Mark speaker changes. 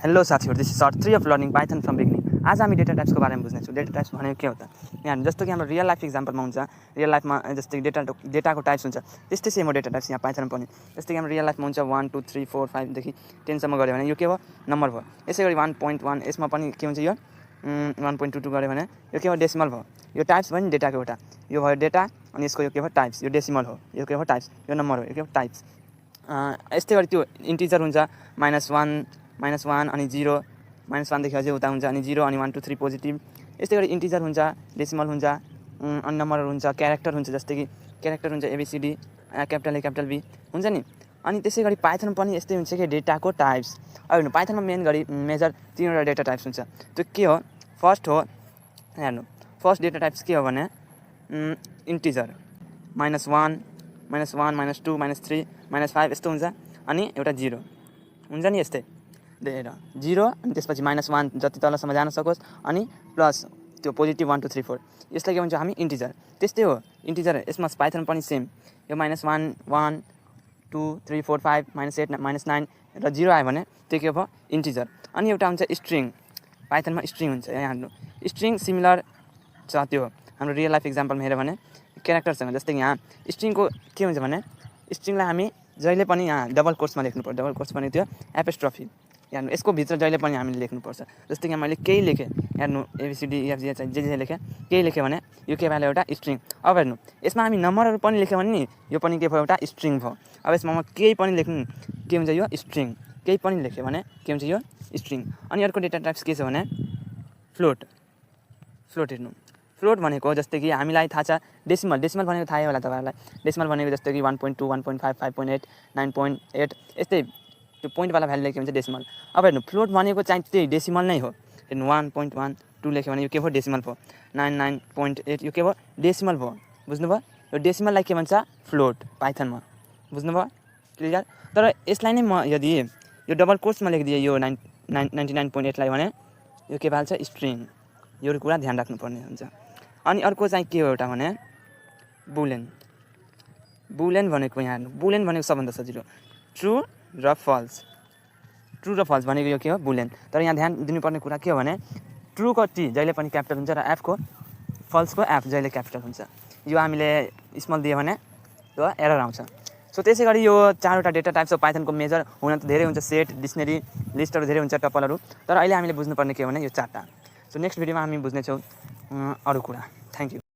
Speaker 1: Hello साथीहरु, this is short 3 of learning Python from beginning. आज हामी डेटा टाइप्सको बारेमा बुझ्नेछौँ। डेटा टाइप्स भनेको के हो त? यहाँ जस्तो कि हाम्रो रियल लाइफ एक्जाम्पलमा हुन्छ, रियल लाइफमा जस्तै डेटाको टाइप्स हुन्छ, त्यस्तै सेम हो डेटा टाइप्स यहाँ पाइथनमा पनि। जस्तै कि हाम्रो रियल लाइफमा हुन्छ 1 2 3 4 5 देखि 10 सम्म गऱ्यो भने यो के हो? नम्बर भयो। यसैगरी 1.1 यसमा पनि के हुन्छ यो 1.22 गऱ्यो भने यो के हो? डेसिमल भयो। यो टाइप्स भयो नि डेटाको एउटा। यो भयो डेटा अनि यसको यो के हो? टाइप्स। यो डेसिमल हो, यो के हो? टाइप्स। यो नम्बर हो, यो के हो? टाइप्स। यस्तै गरी त्यो इन्टिजर हुन्छ -1 अनि 0 -1 देखि अझै उता हुन्छ अनि 0 अनि 1 2 3 पोजिटिभ। यस्तै गरी इन्टिजर हुन्छ, डेसिमल हुन्छ, अनि नम्बरहरू हुन्छ, क्यारेक्टर हुन्छ, जस्तै कि क्यारेक्टर हुन्छ ABCD capital A capital B हुन्छ नि। अनि त्यसै गरी पाइथन पनि यस्तै हुन्छ कि डेटाको टाइप्स। अब हेर्नु पाइथनमा मेजर 3वटा डेटा टाइप्स हुन्छ। त्यो के हो? फर्स्ट हो हेर्नु, फर्स्ट डेटा टाइप्स के हो भने इन्टिजर -1 -2 -3 -5 यस्तो हुन्छ अनि एउटा 0 हुन्छ नि। यस्तै हेर 0 अनि त्यसपछि -1 जति तलसम्म जान सकोस् अनि प्लस त्यो पोजिटिभ 1 2 3 4 यसलाई के भन्छ हामी इन्टिजर। त्यस्तै हो इन्टिजर, यसमा पाइथन पनि सेम। यो -1 1 2 3 4 5 -8 -9 र 0 आयो भने त्यो के भयो? इन्टिजर। अनि एउटा हुन्छ स्ट्रिङ। पाइथनमा स्ट्रिङ हुन्छ। यहाँ हेर्नु स्ट्रिङ सिमिलर छ त्यो हाम्रो रियल लाइफ एक्जाम्पलमा हेऱ्यो भने क्यारेक्टरसँग। जस्तै यहाँ स्ट्रिङको के हुन्छ भने स्ट्रिङलाई हामी जहिले पनि यहाँ डबल कोट्समा लेख्नुपर्छ। डबल कोट्स भने त्यो एपोस्ट्रोफी। हेर्नु यसको भित्र जहिले पनि हामीले लेख्नुपर्छ। जस्तै कि मैले केही लेखेँ, हेर्नु ABCD EFG जे लेखेँ केही लेखेँ भने यो के भयो? एउटा स्ट्रिङ। अब हेर्नु यसमा हामी नम्बरहरू पनि लेख्यो भने नि यो पनि के भयो? एउटा स्ट्रिङ भयो। अब यसमा म केही पनि लेख्नु के हुन्छ? यो स्ट्रिङ। केही पनि लेख्यो भने के हुन्छ? यो स्ट्रिङ। अनि अर्को डेटा टाइप्स के छ भने फ्लोट। फ्लोट हेर्नु, फ्लोट भनेको जस्तै कि हामीलाई थाहा छ डेसिमल। डेसिमल भनेको थाहै होला तपाईँहरूलाई। डेसिमल भनेको जस्तै कि 1.2 1.5 5.8 9.8 यस्तै त्यो पोइन्टवाला भ्यालु लेख्यो भने चाहिँ डेसिमल। अब हेर्नु फ्लोट भनेको चाहिँ त्यही डेसिमल नै हो। हेर्नु 1.12 लेख्यो भने यो के भयो? डेसिमल भयो। 99.8 यो के भयो? डेसिमल भयो। बुझ्नुभयो? यो डेसिमललाई के भन्छ? फ्लोट पाइथनमा। बुझ्नुभयो? क्लियर? तर यसलाई नै म यदि यो डबल कोट्समा लेखिदिएँ यो 99.8 लाई भने यो के भन्छ? स्ट्रिङ। यो कुरा ध्यान राख्नुपर्ने हुन्छ। अनि अर्को चाहिँ के हो एउटा भने बुलेन। बुलेन भनेको यहाँ हेर्नु, बुलेन भनेको सबभन्दा सजिलो ट्रु र फल्स। ट्रु र फल्स भनेको यो के हो? बुलेन। तर यहाँ ध्यान दिनुपर्ने कुरा के हो भने ट्रुको T जहिले पनि क्यापिटल हुन्छ र फल्सको F जहिले क्यापिटल हुन्छ। यो हामीले स्मल दियो भने त्यो एरर आउँछ। सो त्यसै गरी यो 4वटा डेटा टाइप्स अफ पाइथनको मेजर हुन त धेरै हुन्छ, सेट, डिक्सनरी, लिस्टहरू धेरै हुन्छ, टपलहरू। तर अहिले हामीले बुझ्नुपर्ने के हो भने यो 4टा। सो नेक्स्ट भिडियोमा हामी बुझ्नेछौँ अरू कुरा। Thank you.